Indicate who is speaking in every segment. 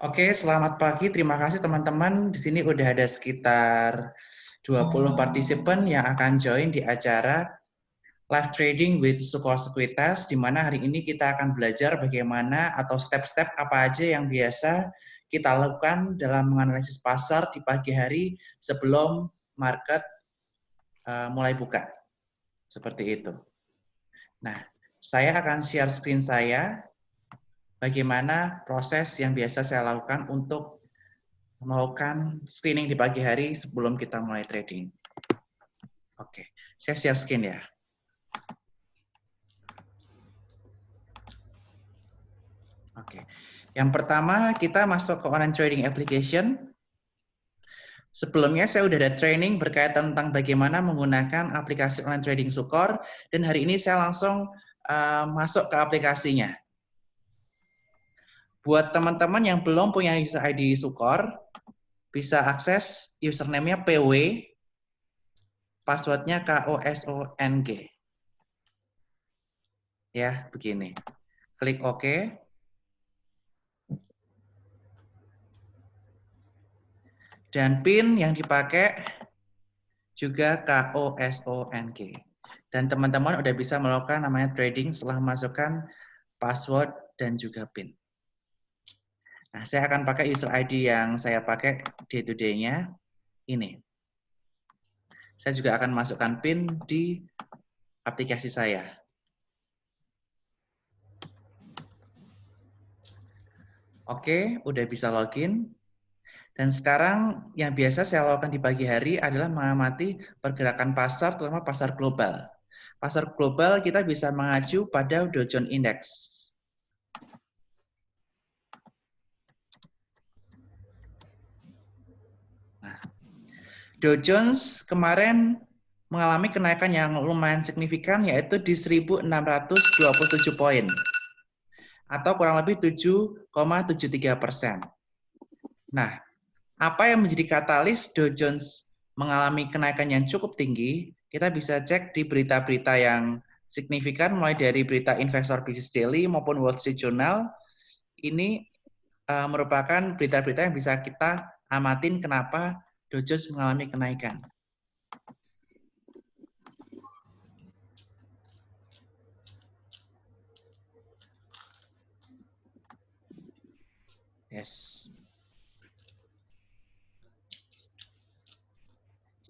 Speaker 1: Oke, selamat pagi. Terima kasih teman-teman. Di sini udah ada sekitar 20 partisipan yang akan join di acara Live Trading with Sukor Sekuritas, di mana hari ini kita akan belajar bagaimana atau step-step apa aja yang biasa kita lakukan dalam menganalisis pasar di pagi hari sebelum market mulai buka. Seperti itu. Nah, saya akan share screen saya, bagaimana proses yang biasa saya lakukan untuk melakukan screening di pagi hari sebelum kita mulai trading. Oke, saya share screen ya. Oke, yang pertama kita masuk ke online trading application. Sebelumnya saya sudah ada training berkaitan tentang bagaimana menggunakan aplikasi online trading Sukor, dan hari ini saya langsung masuk ke aplikasinya. Buat teman-teman yang belum punya user ID Sukor, bisa akses username-nya PW, passwordnya KOSONG. Ya, begini. Klik OK. Dan PIN yang dipakai juga KOSONG. Dan teman-teman udah bisa melakukan namanya trading setelah masukkan password dan juga PIN. Nah, saya akan pakai user ID yang saya pakai day to day-nya ini. Saya juga akan masukkan PIN di aplikasi saya. Oke, udah bisa login. Dan sekarang yang biasa saya lakukan di pagi hari adalah mengamati pergerakan pasar, terutama pasar global. Pasar global kita bisa mengacu pada Dow Jones Index. Nah, Dow Jones kemarin mengalami kenaikan yang lumayan signifikan, yaitu di 1.627 poin, atau kurang lebih 7,73%. Nah, apa yang menjadi katalis Dow Jones mengalami kenaikan yang cukup tinggi? Kita bisa cek di berita-berita yang signifikan, mulai dari berita Investor Business Daily maupun Wall Street Journal. Ini merupakan berita-berita yang bisa kita amatin kenapa Dow Jones mengalami kenaikan. Yes.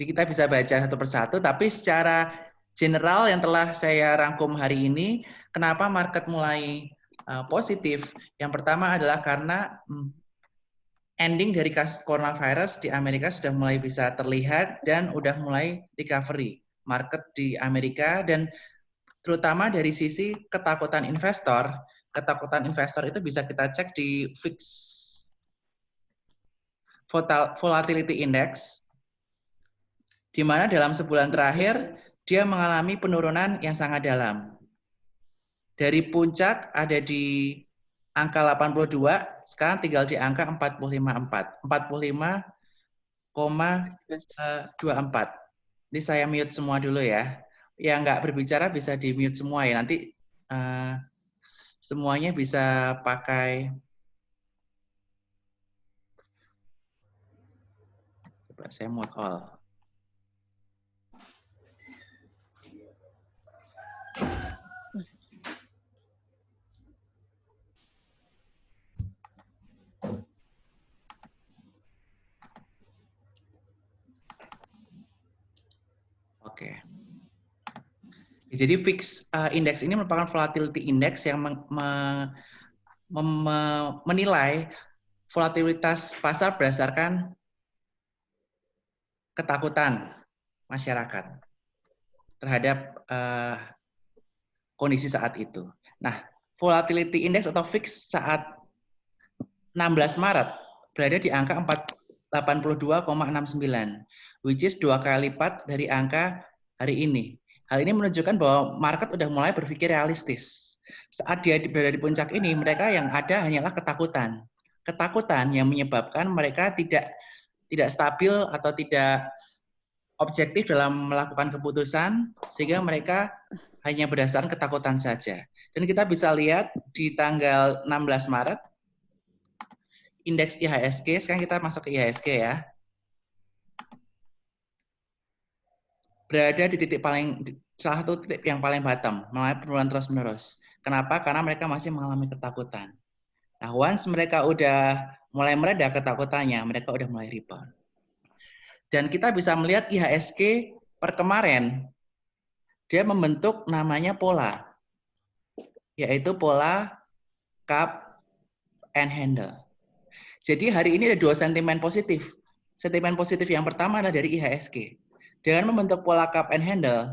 Speaker 1: Jadi kita bisa baca satu persatu, tapi secara general yang telah saya rangkum hari ini, kenapa market mulai positif? Yang pertama adalah karena ending dari kasus coronavirus di Amerika sudah mulai bisa terlihat dan udah mulai recovery market di Amerika, dan terutama dari sisi ketakutan investor. Ketakutan investor itu bisa kita cek di VIX Volatility Index, di mana dalam sebulan terakhir dia mengalami penurunan yang sangat dalam. Dari puncak ada di angka 82, sekarang tinggal di angka 45,24. Ini saya mute semua dulu ya. Yang nggak berbicara bisa di mute semua ya. Nanti semuanya bisa pakai. Coba saya mute all. Oke. Jadi VIX index ini merupakan volatility index yang menilai volatilitas pasar berdasarkan ketakutan masyarakat terhadap kondisi saat itu. Nah, volatility index atau VIX saat 16 Maret berada di angka 82,69, which is 2 kali lipat dari angka hari ini. Hal ini menunjukkan bahwa market sudah mulai berpikir realistis. Saat dia berada di puncak ini, mereka yang ada hanyalah ketakutan. Ketakutan yang menyebabkan mereka tidak stabil atau tidak objektif dalam melakukan keputusan, sehingga mereka hanya berdasarkan ketakutan saja. Dan kita bisa lihat di tanggal 16 Maret, indeks IHSG. Sekarang kita masuk ke IHSG ya. Berada di titik salah satu titik yang paling bottom, mengalami penurunan terus-menerus. Kenapa? Karena mereka masih mengalami ketakutan. Nah, once mereka udah mulai mereda ketakutannya, mereka udah mulai rebound. Dan kita bisa melihat IHSG per kemarin, dia membentuk namanya pola, yaitu pola cup and handle. Jadi hari ini ada dua sentimen positif. Sentimen positif yang pertama adalah dari IHSG. Dengan membentuk pola cup and handle,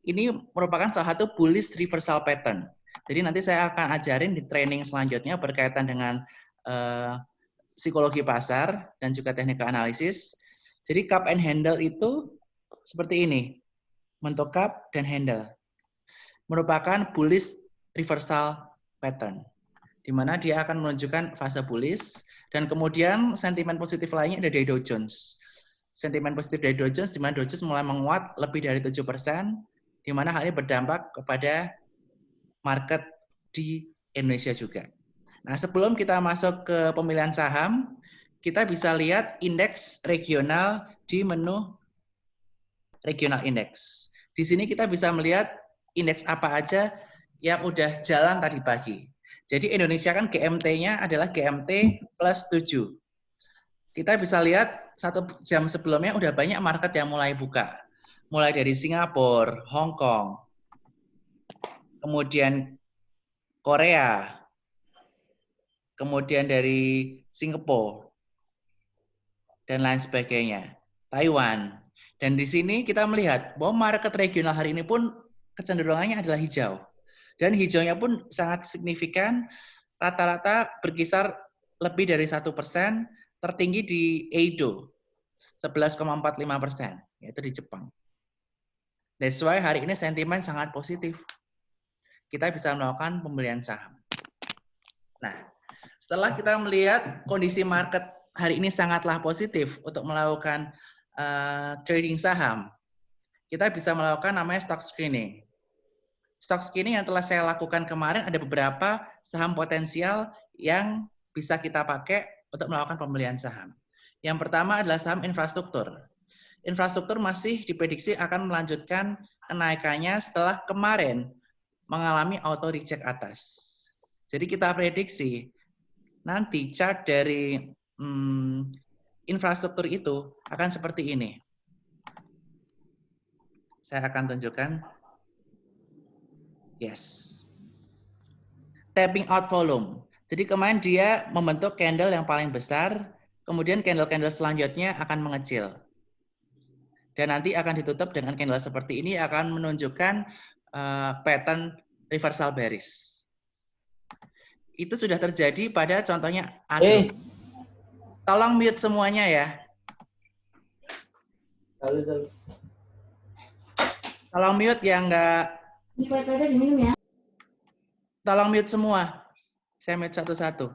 Speaker 1: ini merupakan salah satu bullish reversal pattern. Jadi nanti saya akan ajarin di training selanjutnya berkaitan dengan psikologi pasar dan juga teknik analisis. Jadi cup and handle itu seperti ini. Bentuk cup dan handle. Merupakan bullish reversal pattern, di mana dia akan menunjukkan fase bullish, dan kemudian sentimen positif lainnya ada dari Dow Jones. Sentimen positif dari Dow Jones, di mana Dow Jones mulai menguat lebih dari 7%, di mana hal ini berdampak kepada market di Indonesia juga. Nah, sebelum kita masuk ke pemilihan saham, kita bisa lihat indeks regional di menu regional index. Di sini kita bisa melihat indeks apa aja yang udah jalan tadi pagi. Jadi Indonesia kan GMT-nya adalah GMT plus 7. Kita bisa lihat 1 jam sebelumnya udah banyak market yang mulai buka. Mulai dari Singapura, Hong Kong, kemudian Korea, kemudian dari Singapura, dan lain sebagainya. Taiwan. Dan di sini kita melihat bahwa market regional hari ini pun kecenderungannya adalah hijau. Dan hijaunya pun sangat signifikan, rata-rata berkisar lebih dari 1%, tertinggi di Edo, 11,45%, yaitu di Jepang. That's why hari ini sentimen sangat positif. Kita bisa melakukan pembelian saham. Nah, setelah kita melihat kondisi market hari ini sangatlah positif untuk melakukan trading saham, kita bisa melakukan namanya stock screening. Stock screening yang telah saya lakukan kemarin, ada beberapa saham potensial yang bisa kita pakai untuk melakukan pembelian saham. Yang pertama adalah saham infrastruktur. Infrastruktur masih diprediksi akan melanjutkan kenaikannya setelah kemarin mengalami auto reject atas. Jadi kita prediksi nanti chart dari infrastruktur itu akan seperti ini. Saya akan tunjukkan. Yes. Tapping out volume. Jadi kemarin dia membentuk candle yang paling besar, kemudian candle-candle selanjutnya akan mengecil. Dan nanti akan ditutup dengan candle seperti ini, akan menunjukkan pattern reversal bearish. Itu sudah terjadi pada contohnya Agro. Tolong mute semuanya ya. Tolong mute yang enggak. Tolong mute semua. Saya mute satu-satu.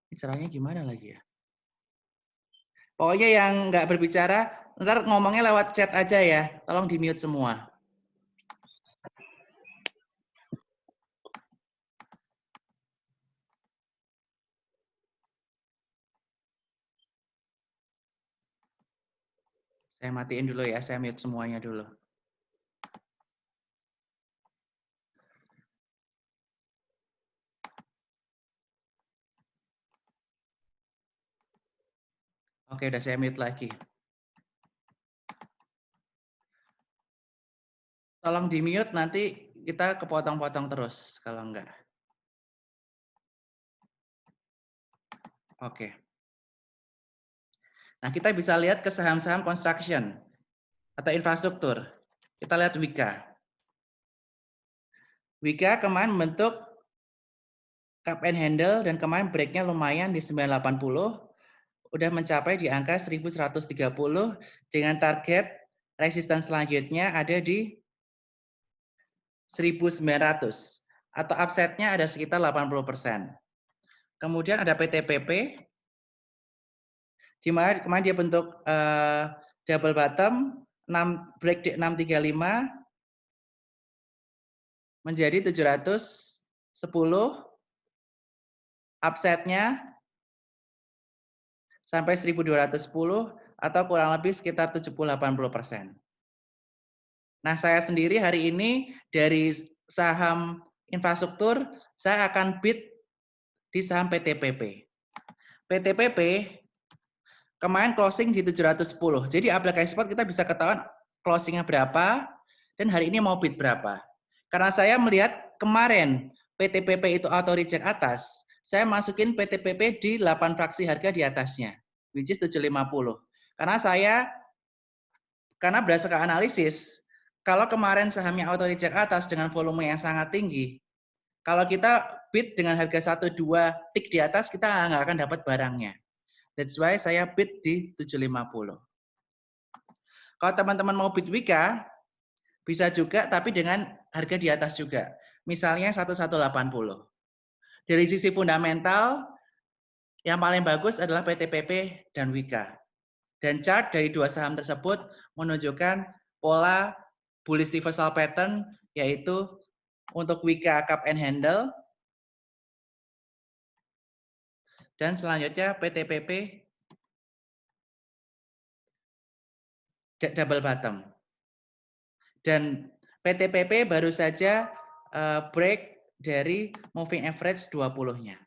Speaker 1: Ini caranya gimana lagi ya? Pokoknya yang nggak berbicara, ntar ngomongnya lewat chat aja ya. Tolong di mute semua. Saya matiin dulu ya, saya mute semuanya dulu. Oke, udah saya mute lagi. Tolong di mute, nanti kita kepotong-potong terus kalau enggak. Oke. Nah, kita bisa lihat ke saham-saham construction atau infrastruktur. Kita lihat Wika. Wika kemarin membentuk cup and handle dan kemarin breaknya lumayan di 980. Udah mencapai di angka 1130 dengan target resisten selanjutnya ada di 1900 atau upside-nya ada sekitar 80%. Kemudian ada PTPP di mana kemarin dia bentuk double bottom 6 break di 635 menjadi 710 upside-nya sampai 1.210 atau kurang lebih sekitar 70-80%. Nah, saya sendiri hari ini dari saham infrastruktur, saya akan bid di saham PTPP. PTPP kemarin closing di 710. Jadi aplikasi spot kita bisa ketahuan closingnya berapa dan hari ini mau bid berapa. Karena saya melihat kemarin PTPP itu auto reject atas, saya masukin PTPP di 8 fraksi harga di atasnya, which is 750. Karena berdasarkan analisis, kalau kemarin sahamnya auto reject atas dengan volume yang sangat tinggi, kalau kita bid dengan harga 1-2 tick di atas, kita nggak akan dapat barangnya. That's why saya bid di 750. Kalau teman-teman mau bid Wika, bisa juga tapi dengan harga di atas juga. Misalnya 1180. Dari sisi fundamental, yang paling bagus adalah PTPP dan Wika. Dan chart dari dua saham tersebut menunjukkan pola bullish reversal pattern, yaitu untuk Wika cup and handle, dan selanjutnya PTPP double bottom. Dan PTPP baru saja break dari moving average 20-nya.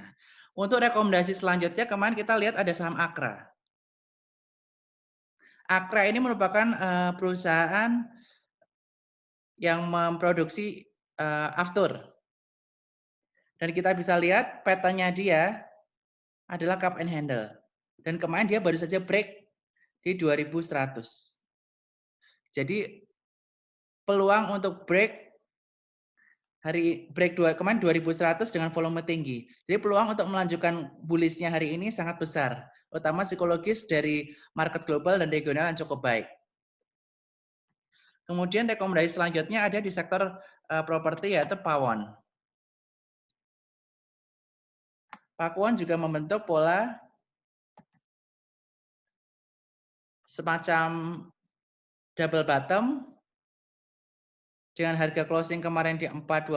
Speaker 1: Nah, untuk rekomendasi selanjutnya kemarin kita lihat ada saham Akra. Akra ini merupakan perusahaan yang memproduksi aftur. Dan kita bisa lihat pattern-nya dia adalah cup and handle. Dan kemarin dia baru saja break di 2100. Jadi peluang untuk break kemarin 2100 dengan volume tinggi. Jadi peluang untuk melanjutkan bullish-nya hari ini sangat besar, utama psikologis dari market global dan regional yang cukup baik. Kemudian rekomendasi selanjutnya ada di sektor properti yaitu Pawon. Pawon juga membentuk pola semacam double bottom dengan harga closing kemarin di 420,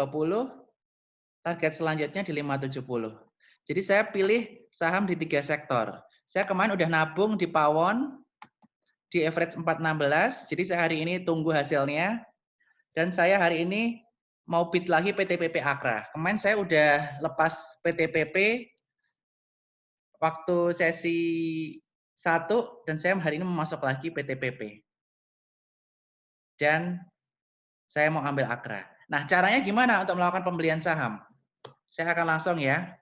Speaker 1: target selanjutnya di 570. Jadi saya pilih saham di 3 sektor. Saya kemarin udah nabung di Pawon di average 416, jadi saya hari ini tunggu hasilnya. Dan saya hari ini mau bid lagi PTPP Akra. Kemarin saya udah lepas PTPP waktu sesi 1 dan saya hari ini mau masuk lagi PTPP. Dan saya mau ambil Akra. Nah, caranya gimana untuk melakukan pembelian saham? Saya akan langsung ya.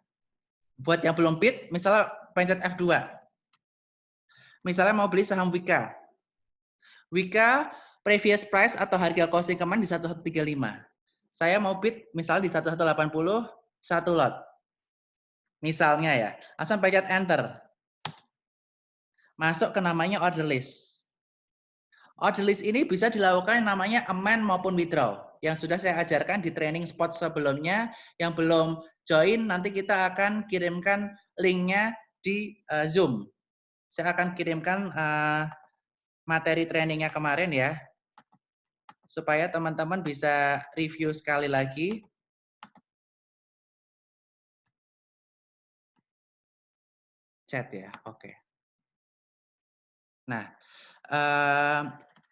Speaker 1: Buat yang belum bid, misalnya pencet F2. Misalnya mau beli saham Wika. Wika previous price atau harga closing kemarin di 1135. Saya mau bid misalnya di 1180, satu lot. Misalnya ya, langsung pencet enter. Masuk ke namanya order list. Order list ini bisa dilakukan yang namanya amend maupun withdraw. Yang sudah saya ajarkan di training spot sebelumnya. Yang belum join, nanti kita akan kirimkan linknya di Zoom. Saya akan kirimkan materi trainingnya kemarin ya, supaya teman-teman bisa review sekali lagi. Chat ya, oke. Nah,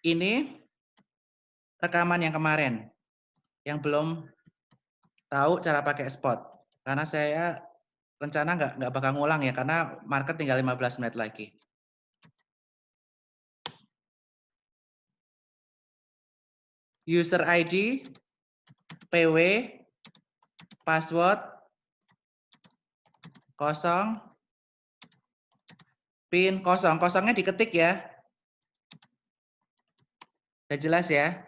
Speaker 1: ini rekaman yang kemarin, yang belum tahu cara pakai spot. Karena saya rencana nggak bakal ngulang ya, karena market tinggal 15 menit lagi. User ID, PW, password, kosong, PIN kosong. Kosongnya diketik ya. Udah jelas ya?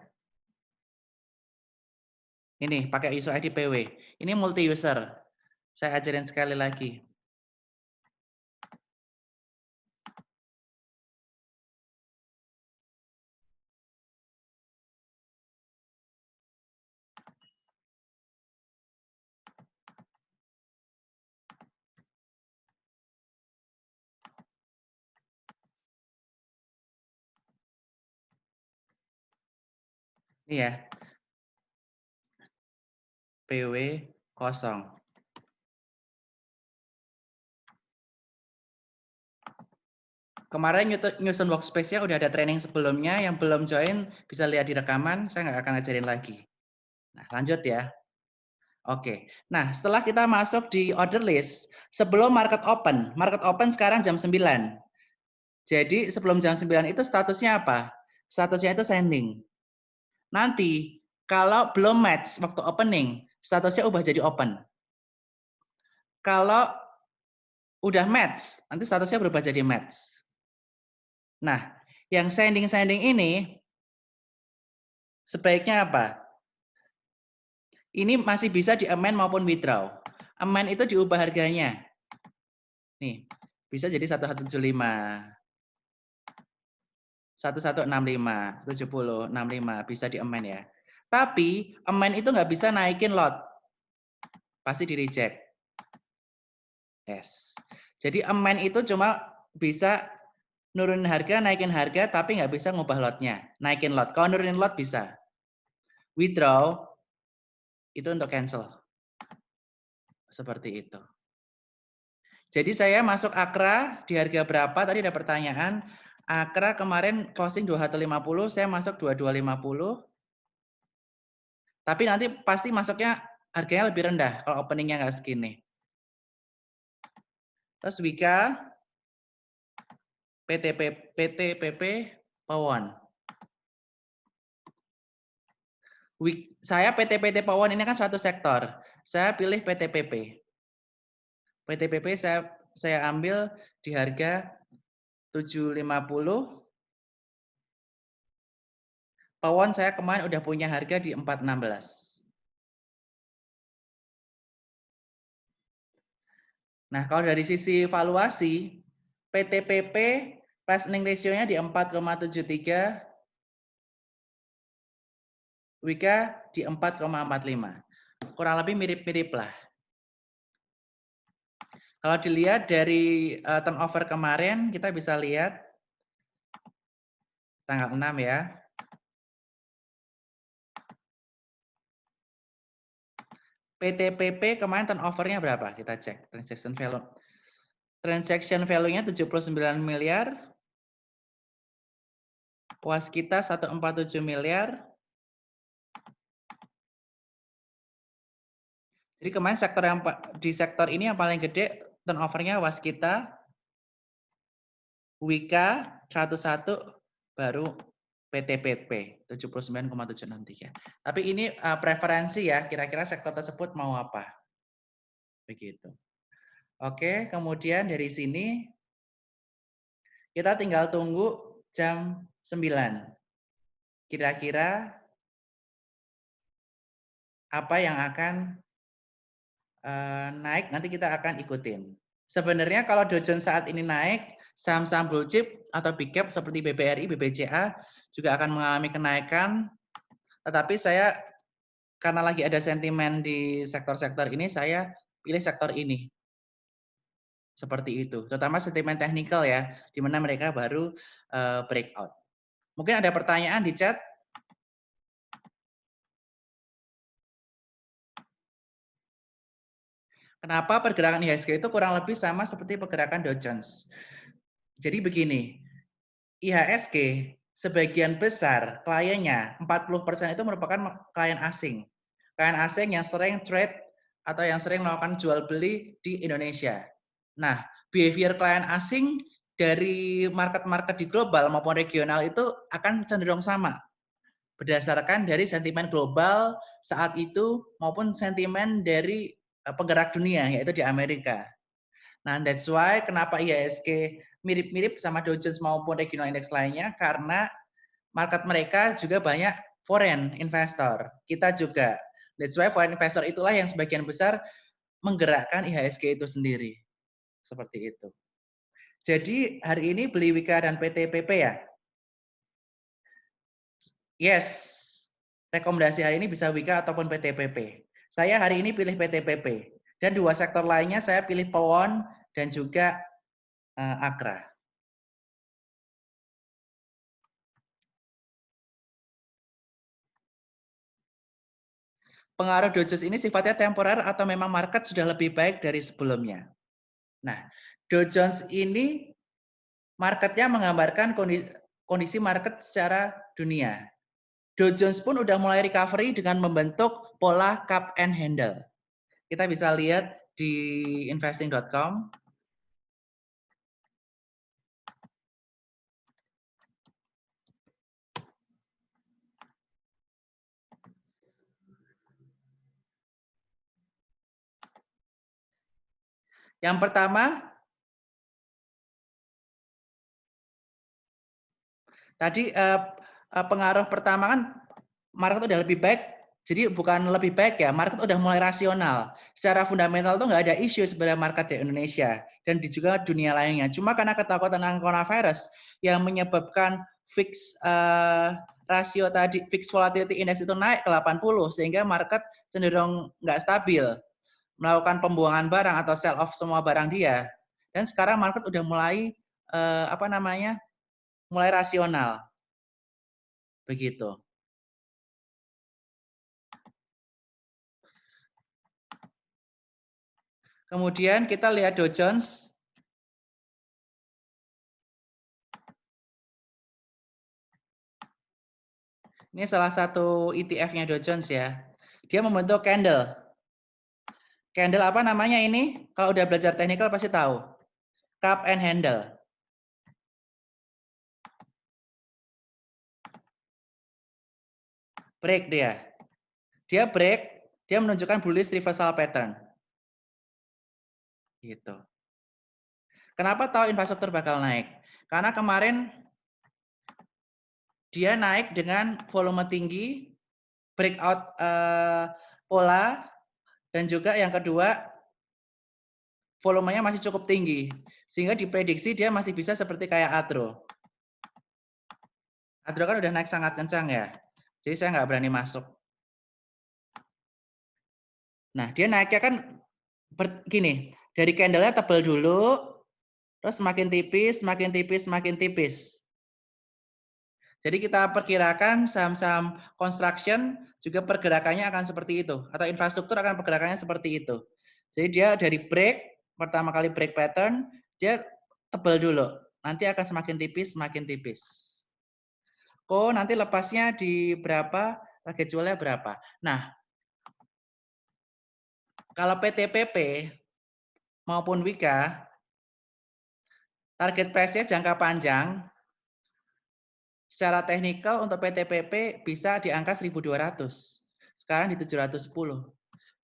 Speaker 1: Ini pakai user ID PW. Ini multi user. Saya ajarin sekali lagi. Ini ya. PW kosong. Kemarin nyusun workspace-nya udah ada training sebelumnya, yang belum join bisa lihat di rekaman, saya nggak akan ajarin lagi. Nah, lanjut ya. Oke. Nah, setelah kita masuk di order list, sebelum market open sekarang jam 9. Jadi sebelum jam 9 itu statusnya apa? Statusnya itu sending. Nanti kalau belum match waktu opening, statusnya ubah jadi open. Kalau udah match, nanti statusnya berubah jadi match. Nah, yang sending-sending ini sebaiknya apa? Ini masih bisa di amend maupun withdraw. Amend itu diubah harganya. Nih, bisa jadi 1175, 1165, 70, 65 bisa di amend ya. Tapi amend itu nggak bisa naikin lot, pasti di reject. Yes. Jadi amend itu cuma bisa nurunin harga, naikin harga, tapi nggak bisa ngubah lotnya. Naikin lot. Kalau nurunin lot bisa. Withdraw itu untuk cancel. Seperti itu. Jadi saya masuk Akra di harga berapa? Tadi ada pertanyaan. Akra kemarin closing 2150, saya masuk 2250. Tapi nanti pasti masuknya harganya lebih rendah kalau openingnya nggak segini. Terus Wika, PTPP, Pawon. Saya PT Pawon ini kan suatu sektor. Saya pilih PTPP. PTPP saya ambil di harga 750. Pawon saya kemarin udah punya harga di 416. Nah, kalau dari sisi valuasi, PTPP price earning ratio-nya di 4,73, Wika di 4,45. Kurang lebih mirip-mirip lah. Kalau dilihat dari turnover kemarin, kita bisa lihat tanggal 6 ya. PTPP kemarin turnover-nya berapa? Kita cek transaction value. Transaction value-nya 79 miliar. Waskita 147 miliar. Jadi kemarin di sektor ini yang paling gede turnover-nya Waskita, Wika 101, baru PTPP 79,763. Tapi ini preferensi ya, kira-kira sektor tersebut mau apa. Begitu. Oke, kemudian dari sini kita tinggal tunggu jam 9. Kira-kira apa yang akan naik, nanti kita akan ikutin. Sebenarnya kalau Dow Jones saat ini naik, saham-saham blue chip atau big cap seperti BBRI, BBCA juga akan mengalami kenaikan. Tetapi saya karena lagi ada sentimen di sektor-sektor ini, saya pilih sektor ini. Seperti itu. Terutama sentimen teknikal ya, di mana mereka baru breakout. Mungkin ada pertanyaan di chat. Kenapa pergerakan IHSG itu kurang lebih sama seperti pergerakan Dow Jones? Jadi begini, IHSG sebagian besar kliennya 40% itu merupakan klien asing. Klien asing yang sering trade atau yang sering melakukan jual beli di Indonesia. Nah, behavior klien asing dari market-market di global maupun regional itu akan cenderung sama. Berdasarkan dari sentimen global saat itu maupun sentimen dari penggerak dunia yaitu di Amerika. Nah, that's why kenapa IHSG mirip-mirip sama Dow Jones maupun regional index lainnya karena market mereka juga banyak foreign investor. Kita juga. That's why foreign investor itulah yang sebagian besar menggerakkan IHSG itu sendiri. Seperti itu. Jadi hari ini beli Wika dan PTPP ya? Yes. Rekomendasi hari ini bisa Wika ataupun PTPP. Saya hari ini pilih PTPP. Dan dua sektor lainnya saya pilih Pawon dan juga Akra. Pengaruh Dow Jones ini sifatnya temporer atau memang market sudah lebih baik dari sebelumnya? Nah, Dow Jones ini marketnya menggambarkan kondisi market secara dunia. Dow Jones pun udah mulai recovery dengan membentuk pola cup and handle. Kita bisa lihat di investing.com. Yang pertama, tadi pengaruh pertama kan market udah lebih baik, jadi bukan lebih baik ya, market udah mulai rasional. Secara fundamental tuh nggak ada isu sebenarnya market di Indonesia dan di juga dunia lainnya. Cuma karena ketakutan tentang coronavirus yang menyebabkan fix rasio tadi, fix volatility index itu naik ke 80 sehingga market cenderung nggak stabil, melakukan pembuangan barang atau sell off semua barang dia. Dan sekarang market udah mulai mulai rasional. Begitu. Kemudian kita lihat Dow Jones. Ini salah satu ETF-nya Dow Jones ya. Dia membentuk candle. Candle apa namanya ini? Kalau udah belajar teknikal pasti tahu. Cup and handle. Break dia. Dia break, dia menunjukkan bullish reversal pattern. Gitu. Kenapa tahu infrastruktur bakal naik? Karena kemarin dia naik dengan volume tinggi, breakout pola, dan juga yang kedua volumenya masih cukup tinggi. Sehingga diprediksi dia masih bisa seperti kayak Atro. Atro kan udah naik sangat kencang ya. Jadi saya nggak berani masuk. Nah, dia naiknya kan gini, dari candle-nya tebal dulu, terus semakin tipis, semakin tipis, semakin tipis. Jadi kita perkirakan saham-saham construction juga pergerakannya akan seperti itu, atau infrastruktur akan pergerakannya seperti itu. Jadi dia dari break, pertama kali break pattern, dia tebal dulu, nanti akan semakin tipis, semakin tipis. Oh, nanti lepasnya di berapa, target jualnya berapa. Nah, kalau PTPP maupun Wika, target price-nya jangka panjang, secara teknikal untuk PTPP bisa di angka 1.200. Sekarang di 710.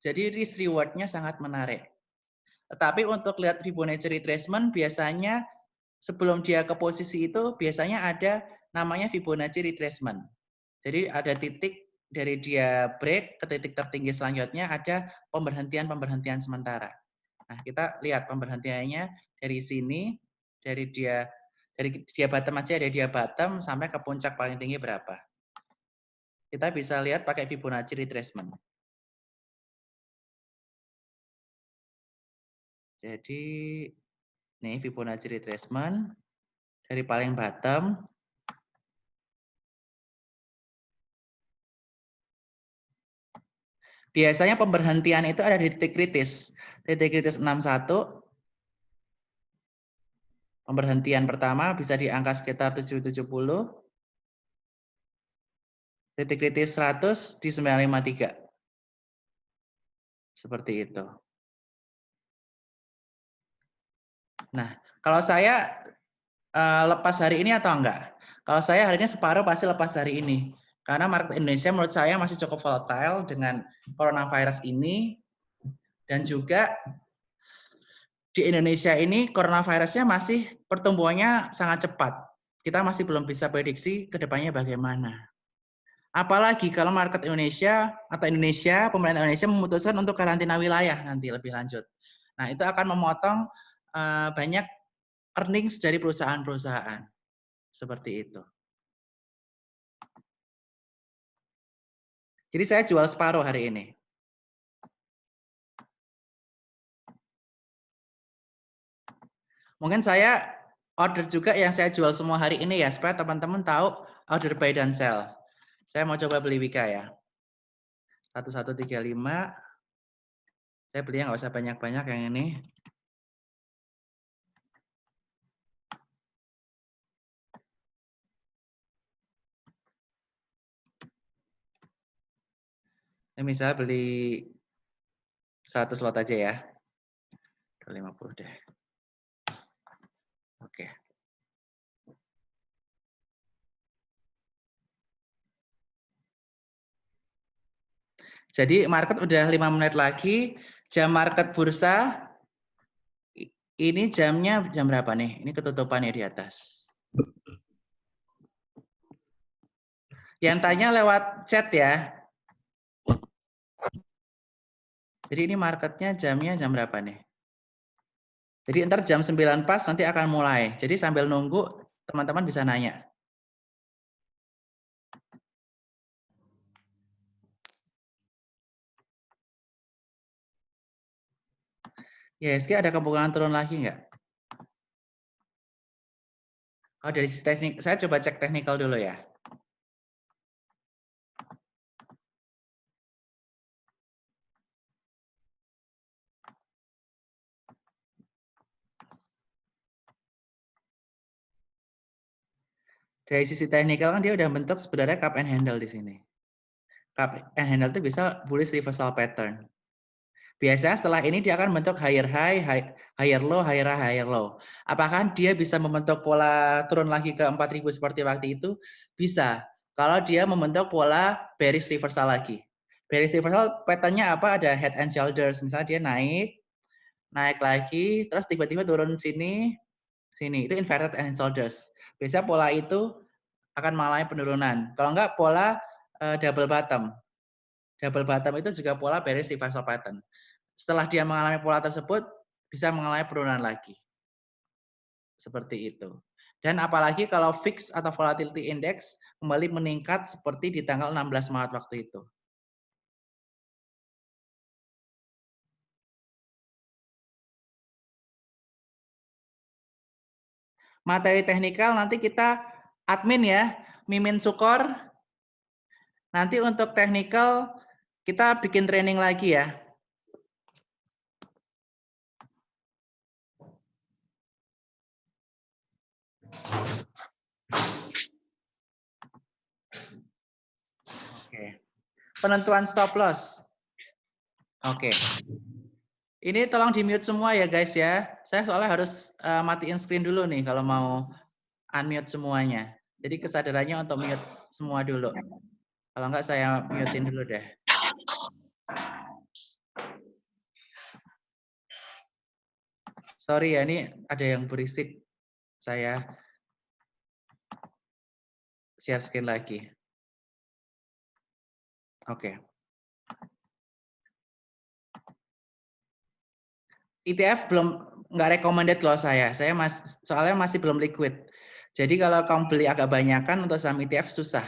Speaker 1: Jadi risk reward-nya sangat menarik. Tetapi untuk lihat Fibonacci retracement biasanya sebelum dia ke posisi itu biasanya ada namanya Fibonacci retracement. Jadi ada titik dari dia break ke titik tertinggi selanjutnya ada pemberhentian sementara. Nah, kita lihat pemberhentiannya dari sini, dari dia bottom aja, dari dia bottom sampai ke puncak paling tinggi berapa. Kita bisa lihat pakai Fibonacci retracement. Jadi nih Fibonacci retracement dari paling bottom biasanya pemberhentian itu ada di titik kritis. Titik kritis 61. Pemberhentian pertama bisa di angka sekitar 770. Titik kritis 100 di 953. Seperti itu. Nah, kalau saya lepas hari ini atau enggak? Kalau saya hari ini separuh pasti lepas hari ini. Karena market Indonesia menurut saya masih cukup volatile dengan coronavirus ini. Dan juga di Indonesia ini coronavirusnya masih pertumbuhannya sangat cepat. Kita masih belum bisa prediksi ke depannya bagaimana. Apalagi kalau market Indonesia atau pemerintah Indonesia memutuskan untuk karantina wilayah nanti lebih lanjut. Nah, itu akan memotong banyak earnings dari perusahaan-perusahaan. Seperti itu. Jadi saya jual separuh hari ini. Mungkin saya order juga yang saya jual semua hari ini ya, supaya teman-teman tahu order buy dan sell. Saya mau coba beli Wika ya. 1135. Saya beli yang nggak usah banyak-banyak yang ini. Saya misalnya beli 100 lot aja ya. 50 deh. Oke. Jadi market udah 5 menit lagi. Jam market bursa, ini jamnya jam berapa nih? Ini ketutupannya di atas. Yang tanya lewat chat ya. Jadi ini marketnya jamnya jam berapa nih? Jadi ntar jam 9 pas nanti akan mulai. Jadi sambil nunggu, teman-teman bisa nanya. IHSG ada kemungkinan turun lagi nggak? Oh, dari sisi teknik, saya coba cek teknikal dulu ya. Dari sisi teknikal kan dia udah bentuk sebenarnya cup and handle di sini. Cup and handle itu bisa bullish reversal pattern. Biasanya setelah ini dia akan membentuk higher high, higher low, higher high, higher low. Apakah dia bisa membentuk pola turun lagi ke 4000 seperti waktu itu? Bisa. Kalau dia membentuk pola bearish reversal lagi. Bearish reversal patternnya apa? Ada head and shoulders. Misalnya dia naik lagi, terus tiba-tiba turun sini, sini. Itu inverted head and shoulders. Biasanya pola itu akan mengalami penurunan. Kalau enggak pola double bottom. Double bottom itu juga pola bearish reversal pattern. Setelah dia mengalami pola tersebut, bisa mengalami penurunan lagi. Seperti itu. Dan apalagi kalau fix atau volatility index kembali meningkat seperti di tanggal 16 Maret waktu itu. Materi teknikal nanti kita admin ya, Mimin Sukor. Nanti untuk teknikal kita bikin training lagi ya. Oke. Penentuan stop loss. Oke. Ini tolong di-mute semua ya guys ya. Saya soalnya harus matiin screen dulu nih kalau mau unmute semuanya. Jadi kesadarannya untuk mute semua dulu. Kalau enggak saya mutein dulu deh. Sorry ya, ini ada yang berisik. Saya share screen lagi. Oke. ETF belum nggak recommended loh saya. Saya soalnya masih belum liquid. Jadi kalau kamu beli agak banyakan untuk saham ETF susah.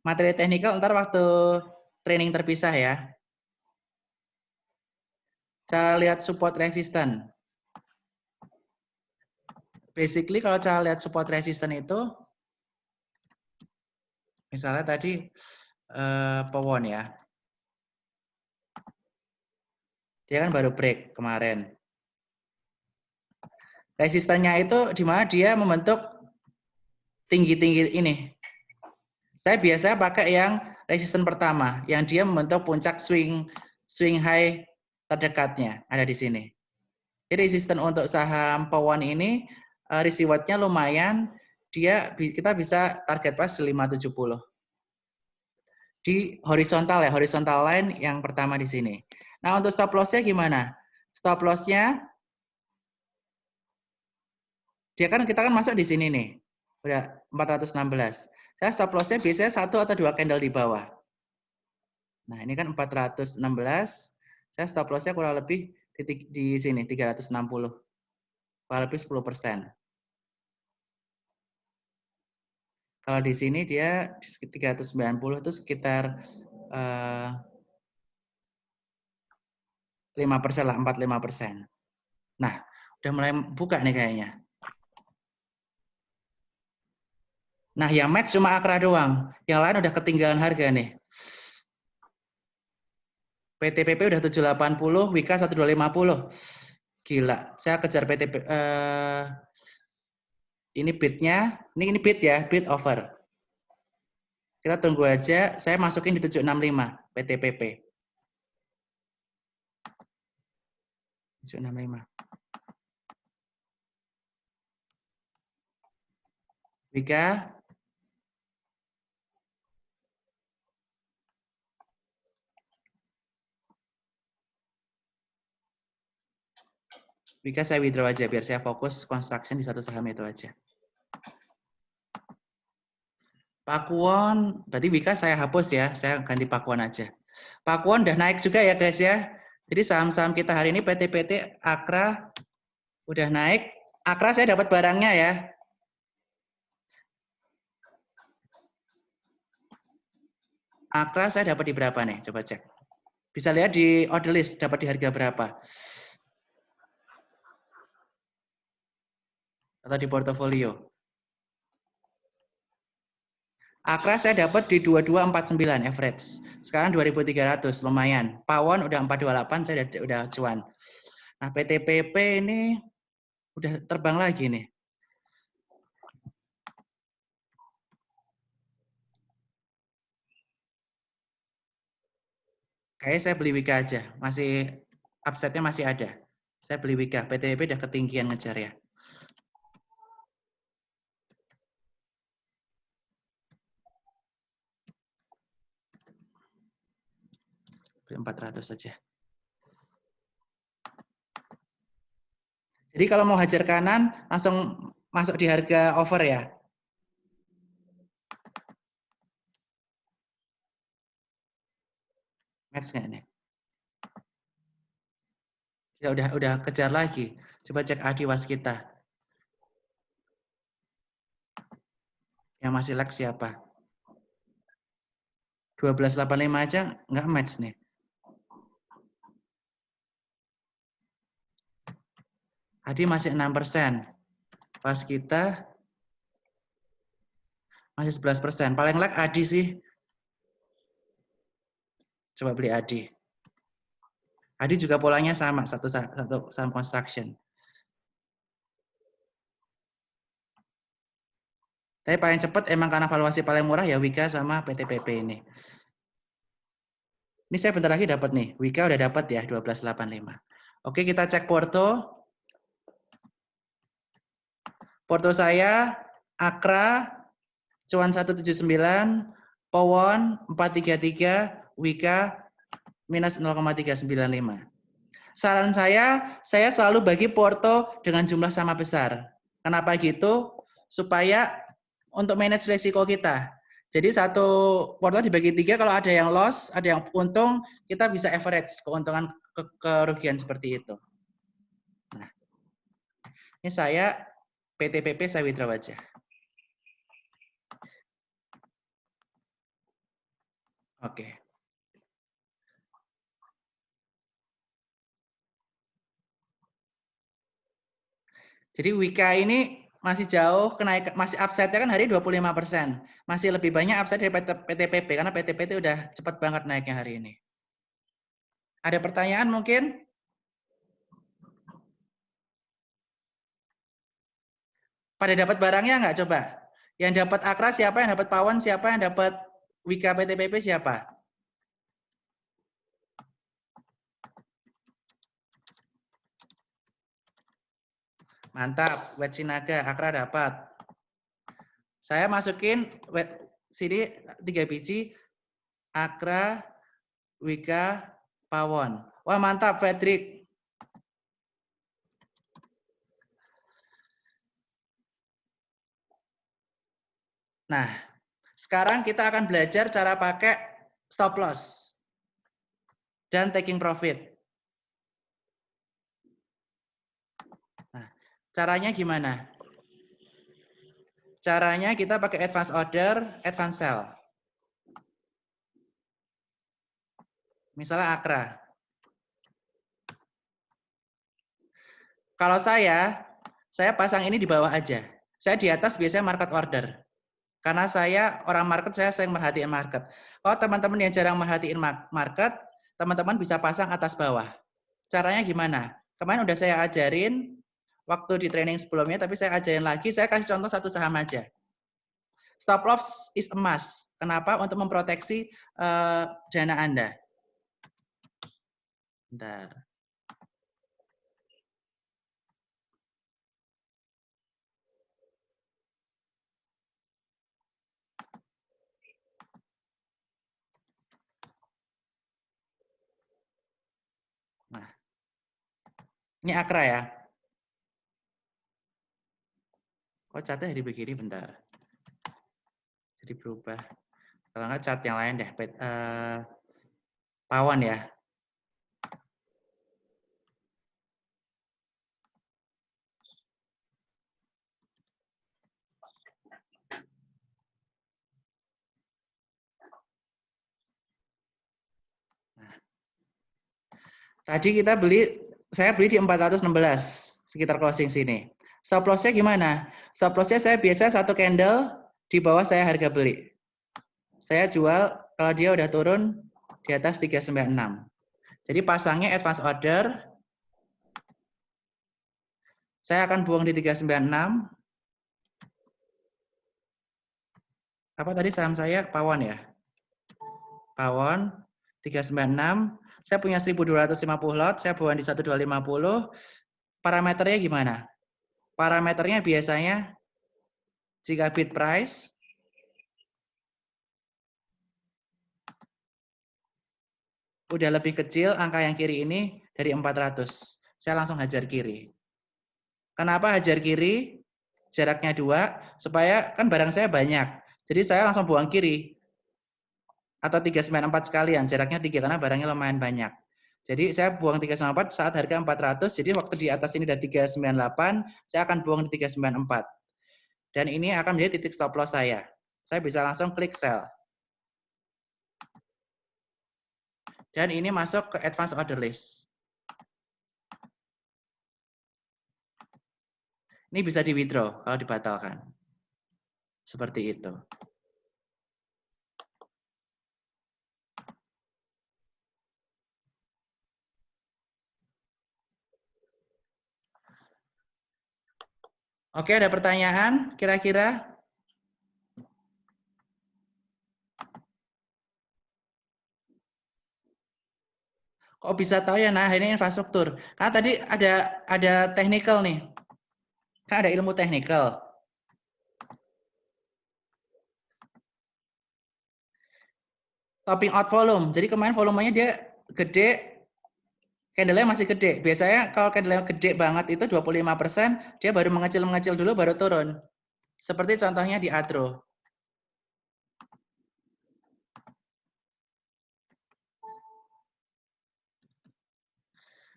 Speaker 1: Materi teknikal ntar waktu training terpisah ya. Cara lihat support resisten. Basically kalau cara lihat support resisten itu, misalnya tadi Powon ya. Dia kan baru break kemarin. Resistennya itu di mana dia membentuk tinggi-tinggi ini. Saya biasanya pakai yang resisten pertama, yang dia membentuk puncak swing high terdekatnya ada di sini. Jadi resisten untuk saham Powon ini risk reward-nya lumayan, kita bisa target pas 570. Di horizontal ya, horizontal line yang pertama di sini. Nah, untuk stop loss-nya gimana? Stop loss-nya kita kan masuk di sini nih. Udah 416. Saya stop loss-nya biasanya 1 atau 2 candle di bawah. Nah, ini kan 416. Saya stop loss-nya kurang lebih di sini 360. Kurang lebih 10%. Kalau di sini dia 390 itu sekitar 5% lah, 45%. Nah, udah mulai buka nih kayaknya. Nah, yang match cuma Akra doang. Yang lain udah ketinggalan harga nih. PTPP udah 780, Wika 1250. Gila, saya kejar PTP. Ini bidnya, ini bid ya, bid over. Kita tunggu aja, saya masukin di 765 PTPP. 765. Wika. Wika saya withdraw aja biar saya fokus construction di satu saham itu aja. Pakuwon, berarti Wika saya hapus ya, saya ganti Pakuwon aja. Pakuwon udah naik juga ya guys ya. Jadi saham-saham kita hari ini PT-PT, Akra udah naik. Akra saya dapat barangnya ya. Akra saya dapat di berapa nih? Coba cek. Bisa lihat di order list dapat di harga berapa. Atau di portofolio. Akra saya dapat di 2249 average. Sekarang 2300 lumayan. Pawon udah 428 saya udah cuan. Nah, PTPP ini udah terbang lagi nih. Kayaknya saya beli Wika aja. Masih upside-nya masih ada. Saya beli Wika. PTPP udah ketinggian ngejar ya. 400 saja. Jadi kalau mau hajar kanan, langsung masuk di harga over ya. Match nggak nih? Ya udah kejar lagi. Coba cek Adi Waskita. Yang masih lag siapa? 1285 aja nggak match nih. Adi masih 6%. Waskita masih 11%. Paling lag Adi sih. Coba beli Adi. Adi juga polanya sama, satu saham construction. Tapi paling cepat emang karena valuasi paling murah ya Wika sama PTPP ini. Ini saya bentar lagi dapat nih. Wika udah dapat ya 1285. Oke, kita cek porto. Porto saya Akra cuan 179, Powon 433, Wika minus 0,395. Saran saya selalu bagi porto dengan jumlah sama besar. Kenapa gitu? Supaya untuk manage risiko kita. Jadi satu porto dibagi 3, kalau ada yang loss, ada yang untung, kita bisa average keuntungan kerugian seperti itu. Nah, ini saya PTPP saya withdraw aja. Oke. Jadi Wika ini masih jauh kenaikan, masih upside-nya kan hari 25%. Masih lebih banyak upside dari PTPP karena PTPP udah cepat banget naiknya hari ini. Ada pertanyaan mungkin? Pada dapat barangnya nggak coba? Yang dapat Akra siapa? Yang dapat Pawon siapa? Yang dapat Wika PTPP siapa? Mantap, Wet Sinaga, Akra dapat. Saya masukin sini 3 biji, Akra, Wika, Pawon. Wah mantap, Fredrik. Nah, sekarang kita akan belajar cara pakai stop loss dan taking profit. Nah, caranya gimana? Caranya kita pakai advance order, advance sell. Misalnya Akra. Kalau saya pasang ini di bawah aja. Saya di atas biasanya market order. Karena saya orang market, saya sering merhatiin market. Kalau teman-teman yang jarang merhatiin market, teman-teman bisa pasang atas bawah. Caranya gimana? Kemarin udah saya ajarin waktu di training sebelumnya, tapi saya ajarin lagi. Saya kasih contoh satu saham aja. Stop loss is a must. Kenapa? Untuk memproteksi dana Anda. Bentar. Nah, ini Akra ya. Kok catnya jadi begini? Bentar. Jadi berubah. Kalau nggak cat yang lain deh. Pawon ya. Nah, tadi saya beli di 416 sekitar closing sini. Stop loss-nya gimana? Stop loss-nya saya biasa satu candle di bawah saya harga beli. Saya jual kalau dia udah turun di atas 396. Jadi pasangnya advance order. Saya akan buang di 396. Apa tadi saham saya? Pawon ya? Pawon 396. Saya punya 1250 lot, saya buang di 1250. Parameternya gimana? Parameternya biasanya jika bid price udah lebih kecil angka yang kiri ini dari 400. Saya langsung hajar kiri. Kenapa hajar kiri? Jaraknya 2, supaya kan barang saya banyak. Jadi saya langsung buang kiri. Atau 394 sekalian, jaraknya 3 karena barangnya lumayan banyak. Jadi saya buang 394 saat harga 400, jadi waktu di atas ini udah 398, saya akan buang di 394. Dan ini akan menjadi titik stop loss saya. Saya bisa langsung klik sell. Dan ini masuk ke advance order list. Ini bisa di withdraw kalau dibatalkan. Seperti itu. Oke, ada pertanyaan kira-kira? Kok bisa tahu ya? Nah, ini infrastruktur. Karena tadi ada technical nih. Kan ada ilmu technical. Topping out volume. Jadi kemarin volumenya dia gede, candle-nya masih gede. Biasanya kalau candle-nya gede banget itu 25%, dia baru mengecil-mengecil dulu baru turun. Seperti contohnya di Adro.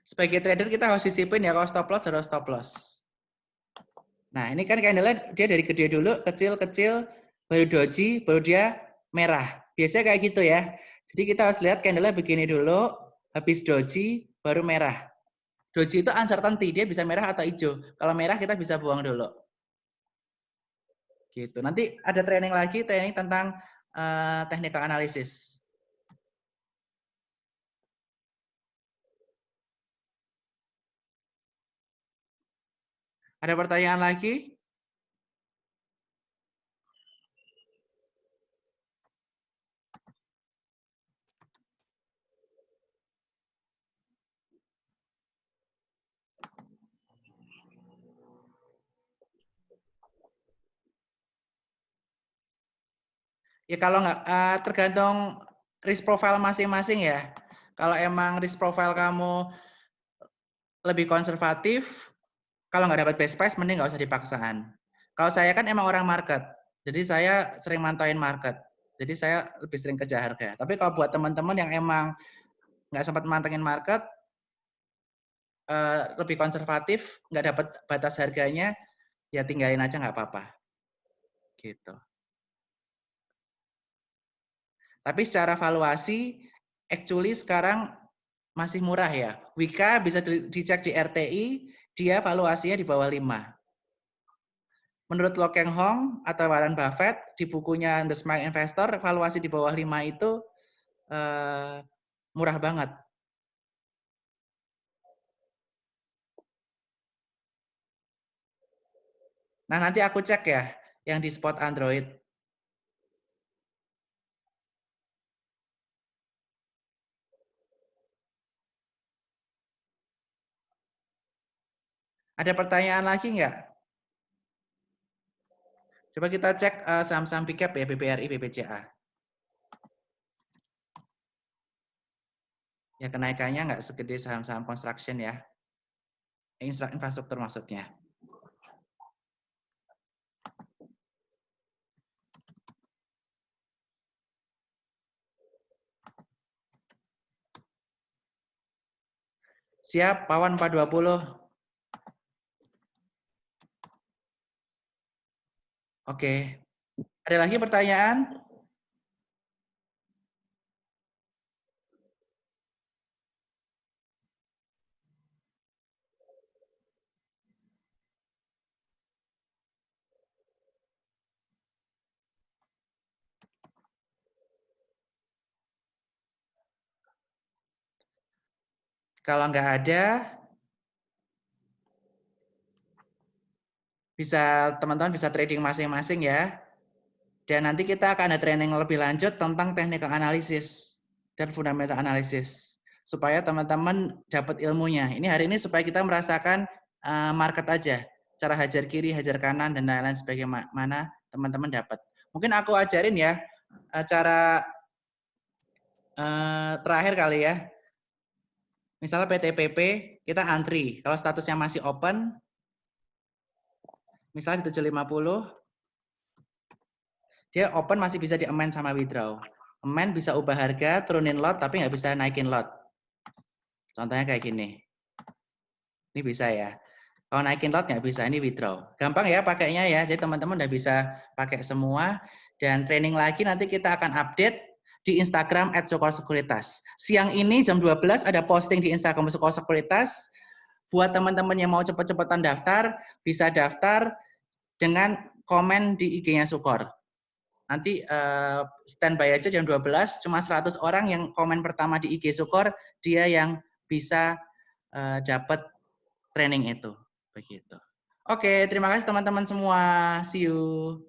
Speaker 1: Sebagai trader kita harus disiplin ya, kalau stop loss harus stop loss. Nah, ini kan candle-nya dia dari gede dulu, kecil-kecil, baru doji, baru dia merah. Biasanya kayak gitu ya. Jadi kita harus lihat candle-nya begini dulu, habis doji, baru merah. Doji itu uncertainty, dia bisa merah atau hijau. Kalau merah kita bisa buang dulu. Gitu. Nanti ada training lagi, training tentang technical analysis. Ada pertanyaan lagi? Ya kalau nggak, tergantung risk profile masing-masing ya. Kalau emang risk profile kamu lebih konservatif, kalau nggak dapat best price, mending nggak usah dipaksaan. Kalau saya kan emang orang market, jadi saya sering mantauin market. Jadi saya lebih sering kejar harga. Tapi kalau buat teman-teman yang emang nggak sempat mantengin market, lebih konservatif, nggak dapat batas harganya, ya tinggalin aja nggak apa-apa. Gitu. Tapi secara valuasi, actually sekarang masih murah ya. Wika bisa dicek di RTI, dia valuasinya di bawah 5. Menurut Lo Keng Hong atau Warren Buffett, di bukunya The Smart Investor, valuasi di bawah 5 itu murah banget. Nah, nanti aku cek ya, yang di spot Android. Ada pertanyaan lagi nggak? Coba kita cek saham-saham pickup ya, BBRI, BBCA. Ya kenaikannya nggak segede saham-saham construction ya. Infrastruktur maksudnya. Siap, Pawan 420. Oke. Ada lagi pertanyaan? Kalau nggak ada, teman-teman bisa trading masing-masing ya. Dan nanti kita akan ada training lebih lanjut tentang technical analysis dan fundamental analysis. Supaya teman-teman dapat ilmunya. Ini hari ini supaya kita merasakan market aja. Cara hajar kiri, hajar kanan, dan lain-lain sebagaimana teman-teman dapat. Mungkin aku ajarin ya, cara terakhir kali ya. Misalnya PTPP, kita antri. Kalau statusnya masih open, misalnya di 750, dia open masih bisa di-amend sama withdraw. Amend bisa ubah harga, turunin lot, tapi nggak bisa naikin lot. Contohnya kayak gini. Ini bisa ya. Kalau naikin lot nggak bisa, ini withdraw. Gampang ya pakainya ya, jadi teman-teman udah bisa pakai semua. Dan training lagi nanti kita akan update di Instagram @sukorsekuritas. Siang ini jam 12 ada posting di Instagram Sukor Sekuritas. Buat teman-teman yang mau cepet-cepetan daftar, bisa daftar dengan komen di IG-nya Sukor. Nanti standby aja jam 12, cuma 100 orang yang komen pertama di IG Sukor, dia yang bisa dapat training itu. Begitu. Oke, terima kasih teman-teman semua. See you.